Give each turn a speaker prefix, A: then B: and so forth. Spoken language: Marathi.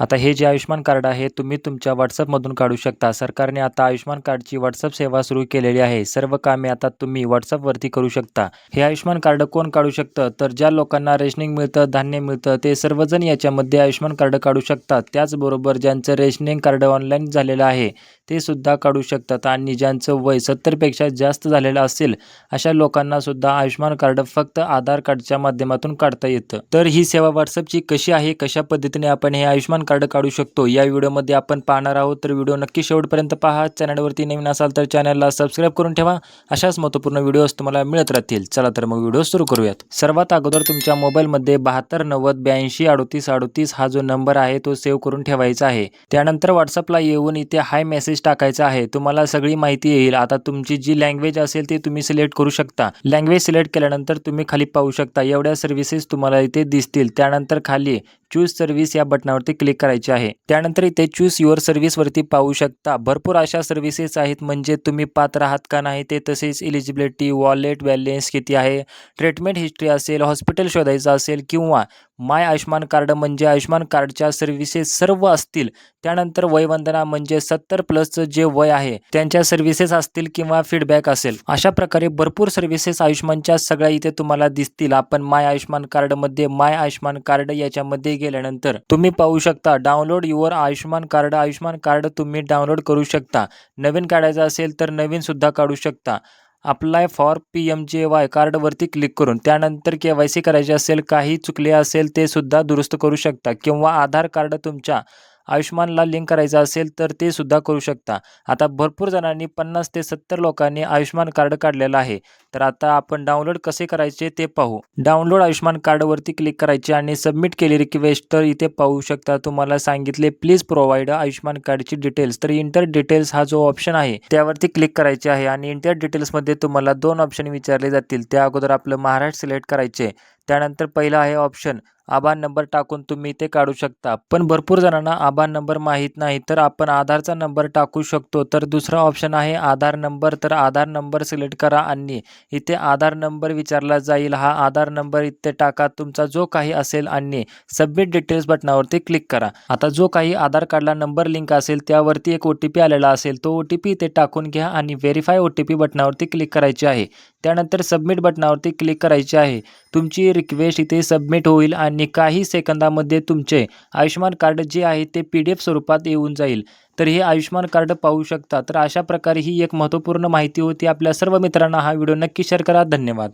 A: आता हे जे आयुष्यमान कार्ड आहे तुम्ही तुमच्या WhatsAppमधून काढू शकता. सरकारने आता आयुष्यमान कार्डची WhatsApp सेवा सुरू केलेली आहे. सर्व कामे आता तुम्ही WhatsAppवरती करू शकता. हे आयुष्यमान कार्ड कोण काढू शकतं? तर ज्या लोकांना रेशनिंग मिळतं, धान्य मिळतं ते सर्वजण याच्यामध्ये आयुष्यमान कार्ड काढू शकतात. त्याचबरोबर ज्यांचं रेशनिंग कार्ड ऑनलाईन झालेलं आहे ते सुद्धा काढू शकतात आणि ज्यांचं वय 70पेक्षा जास्त झालेलं असेल अशा लोकांना सुद्धा आयुष्यमान कार्ड फक्त आधार कार्डच्या माध्यमातून काढता येतं. तर ही सेवा WhatsAppची कशी आहे, कशा पद्धतीने आपण हे आयुष्यमान कार्ड काढू शकतो या व्हिडिओमध्ये आपण पाहणार आहोत. तर व्हिडिओ नक्की शेवटपर्यंत पहा. चॅनलवरती नवीन असाल तर चॅनलला सबस्क्राईब करून ठेवा. अशाच महत्त्वपूर्ण व्हिडिओज तुम्हाला मिळत राहतील. चला तर मग व्हिडिओ सुरू करूयात. सर्वात अगोदर तुमच्या मोबाईलमध्ये 7290823838 हा जो नंबर आहे तो सेव्ह करून ठेवायचा आहे. त्यानंतर WhatsAppला येऊन इथे हाय मेसेज टाकायचा आहे. तुम्हाला सगळी माहिती येईल. आता तुमची जी लँग्वेज असेल ती तुम्ही सिलेक्ट करू शकता. लँग्वेज सिलेक्ट केल्यानंतर तुम्ही खाली पाहू शकता एवढ्या सर्व्हिसेस तुम्हाला इथे दिसतील. त्यानंतर खाली चूज सर्व्हिस या बटनावरती क्लिक करायचे आहे. त्यानंतर इथे चूज युअर सर्व्हिस वरती पाहू शकता भरपूर अशा सर्व्हिसेस आहेत म्हणजे तुम्ही पात्र आहात का नाही ते, तसेच एलिजिबिलिटी, वॉलेट बॅलेन्स किती आहे, ट्रीटमेंट हिस्ट्री असेल, हॉस्पिटल शोधायचं असेल किंवा माय आयुष्यमान कार्ड म्हणजे आयुष्यमान कार्डच्या सर्व्हिसेस सर्व असतील. त्यानंतर वयवंदना म्हणजे 70+ जे वय आहे त्यांच्या सर्व्हिसेस असतील किंवा फीडबॅक असेल. अशा प्रकारे भरपूर सर्व्हिसेस आयुष्यमानच्या सगळ्या इथे तुम्हाला दिसतील. आपण माय आयुष्यमान कार्डमध्ये माय आयुष्यमान कार्ड याच्यामध्ये गेल्यानंतर तुम्ही पाहू शकता डाउनलोड युअर आयुष्यमान कार्ड तुम्ही डाउनलोड करू शकता. नवीन काढायचं असेल तर नवीन सुद्धा काढू शकता. अप्लाय फॉर PMJY कार्डवरती क्लिक करून त्यानंतर KYC करायचे असेल, काही चुकले असेल ते सुद्धा दुरुस्त करू शकता किंवा आधार कार्ड तुमच्या आयुष्यमानला लिंक करायचं असेल तर ते सुद्धा करू शकता. आता भरपूर जणांनी 50 ते 70 लोकांनी आयुष्यमान कार्ड काढलेलं आहे. तर आता आपण डाउनलोड कसे करायचे ते पाहू. डाउनलोड आयुष्यमान कार्डवरती क्लिक करायचे आणि सबमिट केली रिक्वेस्ट. तर इथे पाहू शकता तुम्हाला सांगितले प्लीज प्रोव्हाइड आयुष्यमान कार्डची डिटेल्स. तर इंटर डिटेल्स हा जो ऑप्शन आहे त्यावरती क्लिक करायचे आहे आणि इंटर डिटेल्समध्ये तुम्हाला 2 ऑप्शन विचारले जातील. त्या अगोदर आपलं महाराष्ट्र सिलेक्ट करायचे. त्यानंतर पहिला आहे ऑप्शन आधार नंबर टाकून तुम्ही ते काढू शकता. पण भरपूर जणांना आधार नंबर माहीत नाही तर आपण आधारचा नंबर टाकू शकतो. तर दुसरा ऑप्शन आहे आधार नंबर. तर आधार नंबर सिलेक्ट करा आणि इथे आधार नंबर विचारला जाईल. हा आधार नंबर इथे टाका तुमचा जो काही असेल आणि सबमिट डिटेल्स बटनावरती क्लिक करा. आता जो काही आधार कार्डला नंबर लिंक असेल त्यावरती एक OTP आलेला असेल तो OTP इथे टाकून घ्या आणि व्हेरीफाय OTP बटनावरती क्लिक करायचे आहे. त्यानंतर सबमिट बटनावरती क्लिक करायचे आहे. तुमची रिक्वेस्ट इथे सबमिट होईल आणि काही सेकंदामध्ये तुमचे आयुष्यमान कार्ड जे आहे ते PDF स्वरूपात येऊन जाईल. तर हे आयुष्यमान कार्ड पाहू शकता. तर अशा प्रकारे ही एक महत्त्वपूर्ण माहिती होती. आपल्या सर्व मित्रांना हा व्हिडिओ नक्की शेअर करा. धन्यवाद.